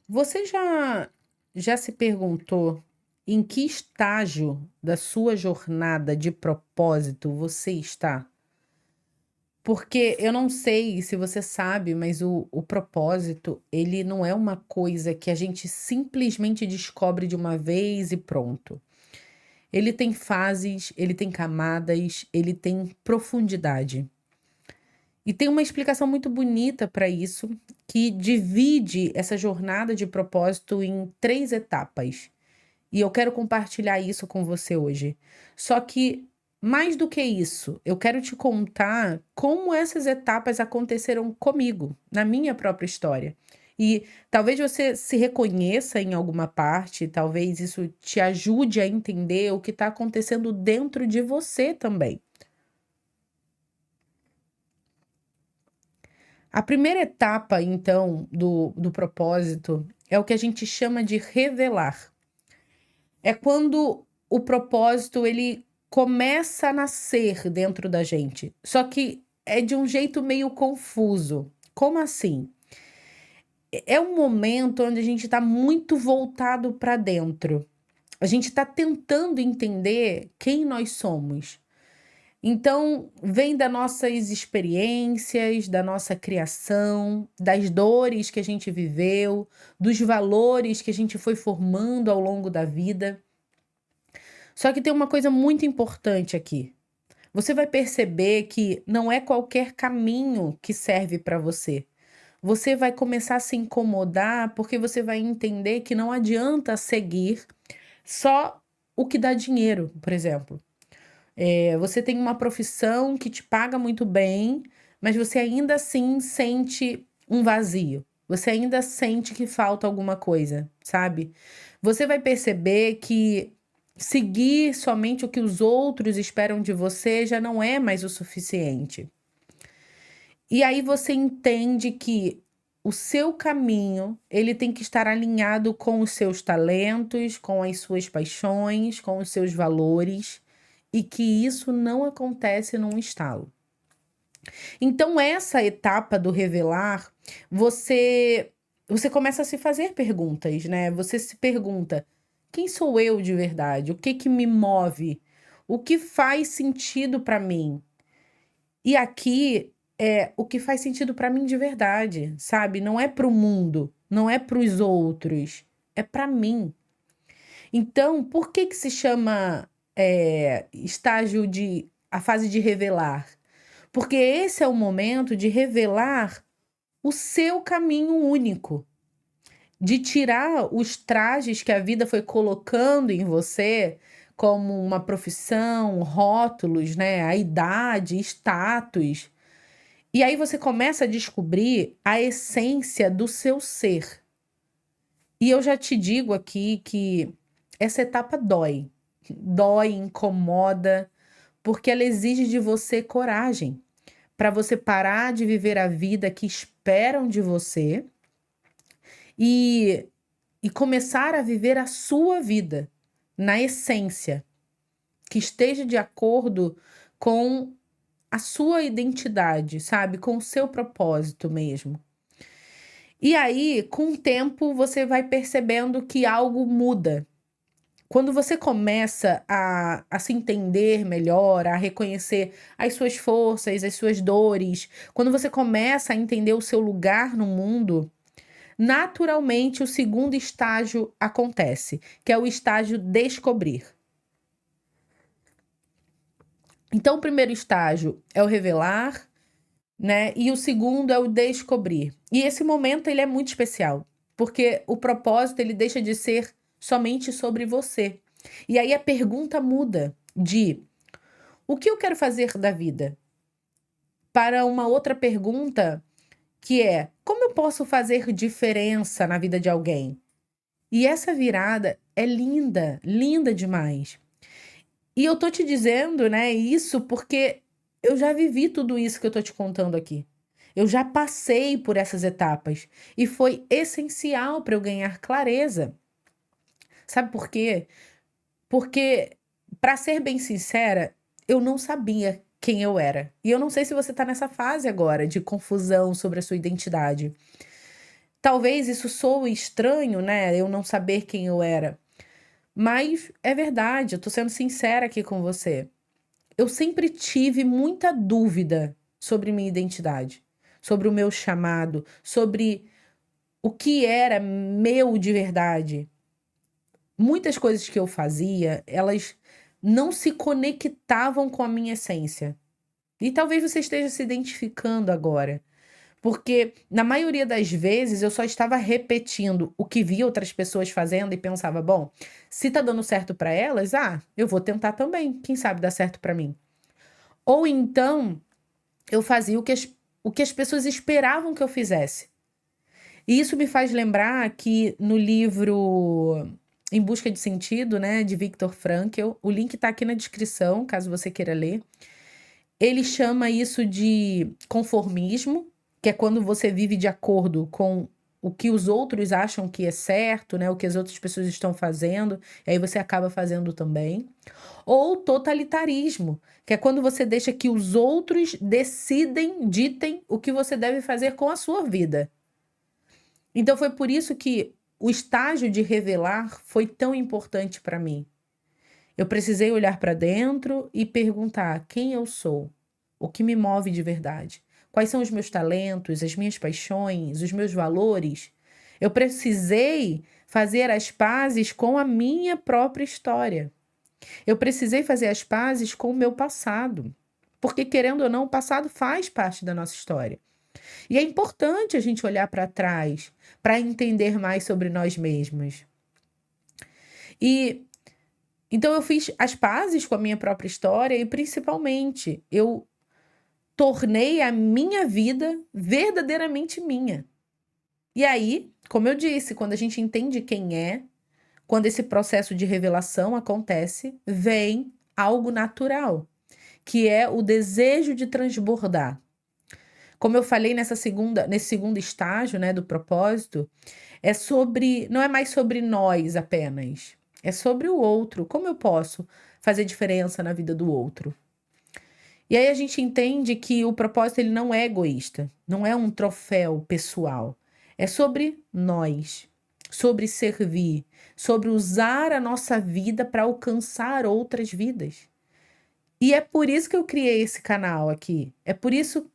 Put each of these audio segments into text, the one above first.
Você já se perguntou em que estágio da sua jornada de propósito você está? Porque eu não sei se você sabe, mas o propósito, ele não é uma coisa que a gente simplesmente descobre de uma vez e pronto. Ele tem fases, ele tem camadas, ele tem profundidade. E tem uma explicação muito bonita para isso, que divide essa jornada de propósito em 3 etapas. E eu quero compartilhar isso com você hoje. Só que, mais do que isso, eu quero te contar como essas etapas aconteceram comigo, na minha própria história. E talvez você se reconheça em alguma parte, talvez isso te ajude a entender o que está acontecendo dentro de você também. A primeira etapa, então, do propósito é o que a gente chama de revelar. É quando o propósito ele começa a nascer dentro da gente. Só que é de um jeito meio confuso. Como assim? É um momento onde a gente está muito voltado para dentro. A gente está tentando entender quem nós somos. Então, vem das nossas experiências, da nossa criação, das dores que a gente viveu, dos valores que a gente foi formando ao longo da vida. Só que tem uma coisa muito importante aqui. Você vai perceber que não é qualquer caminho que serve para você. Você vai começar a se incomodar porque você vai entender que não adianta seguir só o que dá dinheiro, por exemplo. Você tem uma profissão que te paga muito bem, mas você ainda assim sente um vazio. Você ainda sente que falta alguma coisa, sabe? Você vai perceber que seguir somente o que os outros esperam de você já não é mais o suficiente. E aí você entende que o seu caminho, ele tem que estar alinhado com os seus talentos, com as suas paixões, com os seus valores, e que isso não acontece num estalo. Então essa etapa do revelar, você começa a se fazer perguntas, né? Você se pergunta: quem sou eu de verdade? O que que me move? O que faz sentido para mim? E aqui é o que faz sentido para mim de verdade, sabe? Não é para o mundo, não é para os outros, é para mim. Então, por que que se chama estágio de a fase de revelar? Porque esse é o momento de revelar o seu caminho único, de tirar os trajes que a vida foi colocando em você, como uma profissão, rótulos, né? A idade, status. E aí você começa a descobrir a essência do seu ser. E eu já te digo aqui que essa etapa dói. Dói, incomoda, porque ela exige de você coragem para você parar de viver a vida que esperam de você e, e começar a viver a sua vida na essência, que esteja de acordo com a sua identidade, sabe? Com o seu propósito mesmo. E aí, com o tempo, você vai percebendo que algo muda. Quando você começa a se entender melhor, a reconhecer as suas forças, as suas dores, quando você começa a entender o seu lugar no mundo, naturalmente o segundo estágio acontece, que é o estágio descobrir. Então, o primeiro estágio é o revelar, né? E o segundo é o descobrir. E esse momento ele é muito especial, porque o propósito ele deixa de ser somente sobre você. E aí a pergunta muda de o que eu quero fazer da vida para uma outra pergunta que é como eu posso fazer diferença na vida de alguém? E essa virada é linda, linda demais. E eu tô te dizendo, né, isso porque eu já vivi tudo isso que eu tô te contando aqui. Eu já passei por essas etapas e foi essencial para eu ganhar clareza. Sabe por quê? Porque, para ser bem sincera, eu não sabia quem eu era. E eu não sei se você tá nessa fase agora de confusão sobre a sua identidade. Talvez isso soe estranho, né? Eu não saber quem eu era. Mas é verdade, eu tô sendo sincera aqui com você. Eu sempre tive muita dúvida sobre minha identidade, sobre o meu chamado, sobre o que era meu de verdade. Muitas coisas que eu fazia, elas não se conectavam com a minha essência. E talvez você esteja se identificando agora. Porque na maioria das vezes eu só estava repetindo o que via outras pessoas fazendo e pensava, bom, se tá dando certo para elas, eu vou tentar também, quem sabe dá certo para mim. Ou então eu fazia o que as pessoas esperavam que eu fizesse. E isso me faz lembrar que no livro Em Busca de Sentido, né, de Viktor Frankl, o link tá aqui na descrição, caso você queira ler. Ele chama isso de conformismo, que é quando você vive de acordo com o que os outros acham que é certo, né? O que as outras pessoas estão fazendo, e aí você acaba fazendo também. Ou totalitarismo, que é quando você deixa que os outros ditem o que você deve fazer com a sua vida. Então foi por isso que o estágio de revelar foi tão importante para mim. Eu precisei olhar para dentro e perguntar quem eu sou, o que me move de verdade, quais são os meus talentos, as minhas paixões, os meus valores. Eu precisei fazer as pazes com a minha própria história. Eu precisei fazer as pazes com o meu passado. Porque, querendo ou não, o passado faz parte da nossa história. E é importante a gente olhar para trás para entender mais sobre nós mesmos. E então eu fiz as pazes com a minha própria história e, principalmente, eu tornei a minha vida verdadeiramente minha. E aí, como eu disse, quando a gente entende quem é, quando esse processo de revelação acontece, vem algo natural, que é o desejo de transbordar. Como eu falei nesse segundo estágio, né, do propósito, não é mais sobre nós apenas, é sobre o outro. Como eu posso fazer diferença na vida do outro? E aí a gente entende que o propósito ele não é egoísta, não é um troféu pessoal. É sobre nós, sobre servir, sobre usar a nossa vida para alcançar outras vidas. E é por isso que eu criei esse canal aqui. É por isso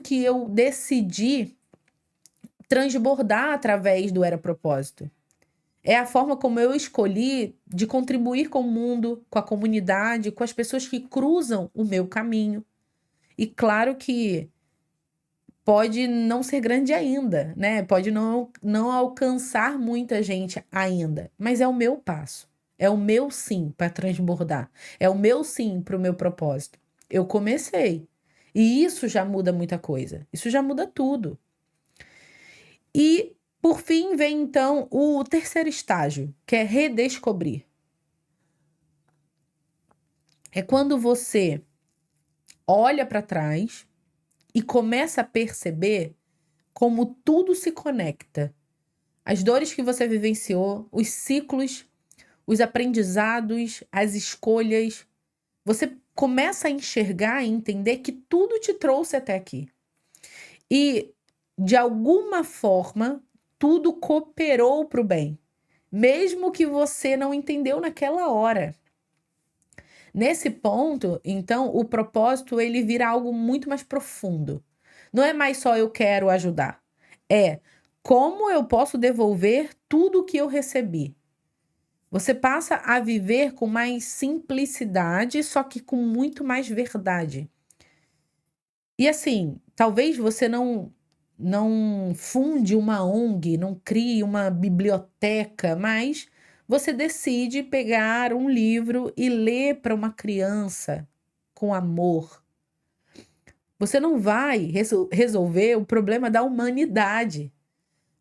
que eu decidi transbordar através do Era Propósito. É a forma como eu escolhi de contribuir com o mundo, com a comunidade, com as pessoas que cruzam o meu caminho. E claro que pode não ser grande ainda, né? Pode não alcançar muita gente ainda, mas é o meu passo. É o meu sim para transbordar. É o meu sim para o meu propósito. Eu comecei. E isso já muda muita coisa. Isso já muda tudo. E, por fim, vem então o terceiro estágio, que é redescobrir. É quando você olha para trás e começa a perceber como tudo se conecta. As dores que você vivenciou, os ciclos, os aprendizados, as escolhas. Você começa a enxergar e entender que tudo te trouxe até aqui. E, de alguma forma, tudo cooperou para o bem, mesmo que você não entendeu naquela hora. Nesse ponto, então, o propósito ele vira algo muito mais profundo. Não é mais só eu quero ajudar. É como eu posso devolver tudo o que eu recebi. Você passa a viver com mais simplicidade, só que com muito mais verdade. E assim, talvez você não funde uma ONG, não crie uma biblioteca, mas você decide pegar um livro e ler para uma criança com amor. Você não vai resolver o problema da humanidade,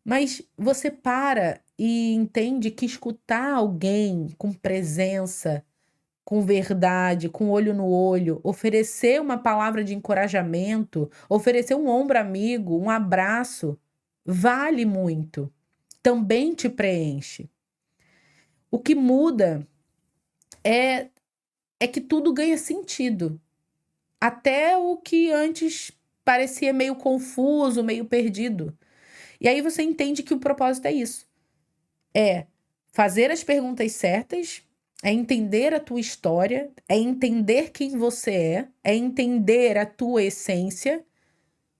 mas você para e entende que escutar alguém com presença, com verdade, com olho no olho, oferecer uma palavra de encorajamento, oferecer um ombro amigo, um abraço, vale muito. Também te preenche. O que muda é que tudo ganha sentido. Até o que antes parecia meio confuso, meio perdido. E aí você entende que o propósito é isso. É fazer as perguntas certas, é entender a tua história, é entender quem você é entender a tua essência,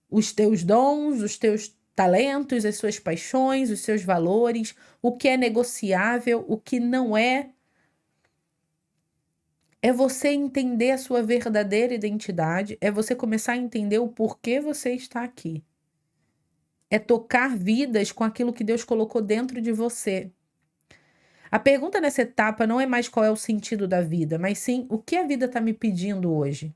os teus dons, os teus talentos, as suas paixões, os seus valores, o que é negociável, o que não é. É você entender a sua verdadeira identidade, é você começar a entender o porquê você está aqui. É tocar vidas com aquilo que Deus colocou dentro de você. A pergunta nessa etapa não é mais qual é o sentido da vida, mas sim o que a vida está me pedindo hoje.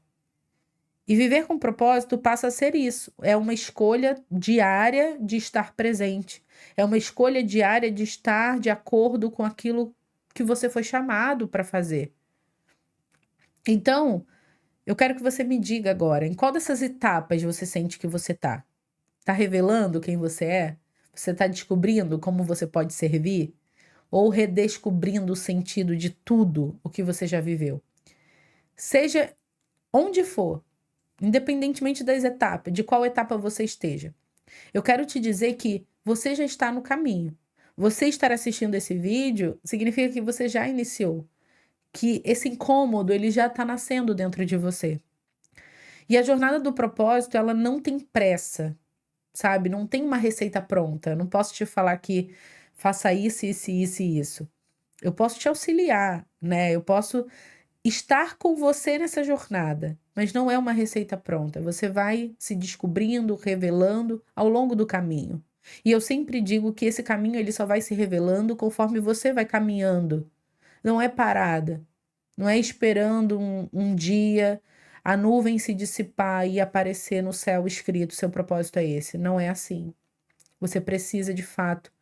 E viver com propósito passa a ser isso. É uma escolha diária de estar presente. É uma escolha diária de estar de acordo com aquilo que você foi chamado para fazer. Então, eu quero que você me diga agora, em qual dessas etapas você sente que você está? Está revelando quem você é? Você está descobrindo como você pode servir? Ou redescobrindo o sentido de tudo o que você já viveu? Seja onde for, independentemente das etapas, de qual etapa você esteja. Eu quero te dizer que você já está no caminho. Você estar assistindo esse vídeo significa que você já iniciou, que esse incômodo ele já está nascendo dentro de você. E a jornada do propósito, ela não tem pressa, sabe? Não tem uma receita pronta. Eu não posso te falar que faça isso, isso, isso e isso. Eu posso te auxiliar, né? Eu posso estar com você nessa jornada, mas não é uma receita pronta. Você vai se descobrindo, revelando ao longo do caminho. E eu sempre digo que esse caminho ele só vai se revelando conforme você vai caminhando. Não é parada. Não é esperando um dia a nuvem se dissipar e aparecer no céu escrito, seu propósito é esse. Não é assim. Você precisa, de fato,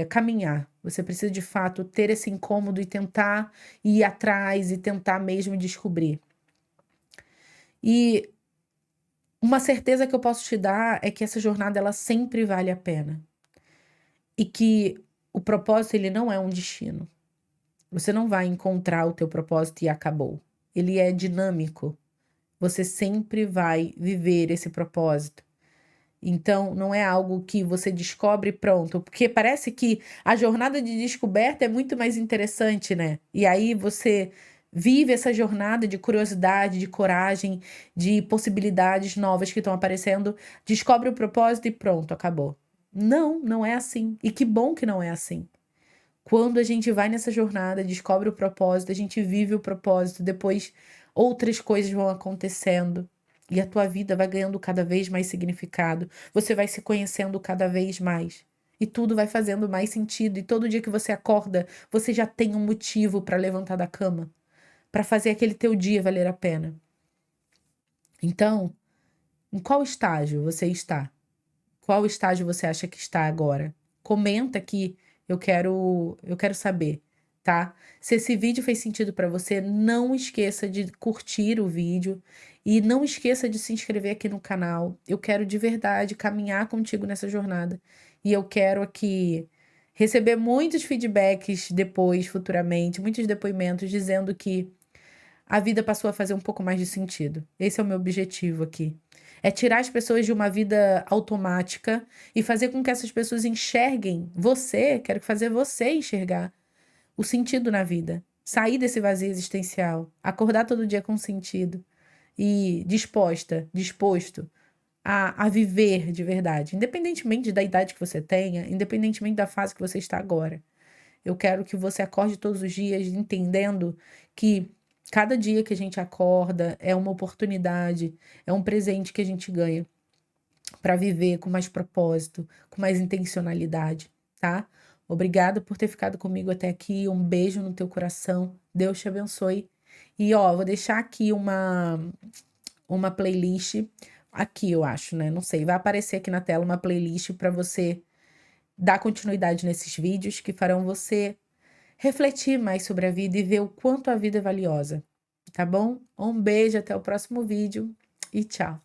caminhar. Você precisa, de fato, ter esse incômodo e tentar ir atrás e tentar mesmo descobrir. E uma certeza que eu posso te dar é que essa jornada, ela sempre vale a pena. E que o propósito, ele não é um destino. Você não vai encontrar o teu propósito e acabou. Ele é dinâmico. Você sempre vai viver esse propósito. Então, não é algo que você descobre pronto, porque parece que a jornada de descoberta é muito mais interessante, né? E aí você vive essa jornada de curiosidade, de coragem, de possibilidades novas que estão aparecendo, descobre o propósito e pronto, acabou. Não, não é assim. E que bom que não é assim. Quando a gente vai nessa jornada, descobre o propósito, a gente vive o propósito, depois outras coisas vão acontecendo e a tua vida vai ganhando cada vez mais significado. Você vai se conhecendo cada vez mais e tudo vai fazendo mais sentido. E todo dia que você acorda, você já tem um motivo para levantar da cama, para fazer aquele teu dia valer a pena. Então, em qual estágio você está? Qual estágio você acha que está agora? Comenta aqui, eu quero saber, tá? Se esse vídeo fez sentido para você, não esqueça de curtir o vídeo e não esqueça de se inscrever aqui no canal. Eu quero de verdade caminhar contigo nessa jornada e eu quero aqui receber muitos feedbacks depois, futuramente, muitos depoimentos dizendo que a vida passou a fazer um pouco mais de sentido. Esse é o meu objetivo aqui. É tirar as pessoas de uma vida automática e fazer com que essas pessoas enxerguem você, quero fazer você enxergar o sentido na vida. Sair desse vazio existencial, acordar todo dia com sentido e disposto a viver de verdade, independentemente da idade que você tenha, independentemente da fase que você está agora. Eu quero que você acorde todos os dias entendendo que cada dia que a gente acorda é uma oportunidade, é um presente que a gente ganha para viver com mais propósito, com mais intencionalidade, tá? Obrigada por ter ficado comigo até aqui. Um beijo no teu coração. Deus te abençoe. E ó, vou deixar aqui uma playlist aqui, eu acho, né? Não sei, vai aparecer aqui na tela uma playlist para você dar continuidade nesses vídeos que farão você refletir mais sobre a vida e ver o quanto a vida é valiosa, tá bom? Um beijo, até o próximo vídeo e tchau!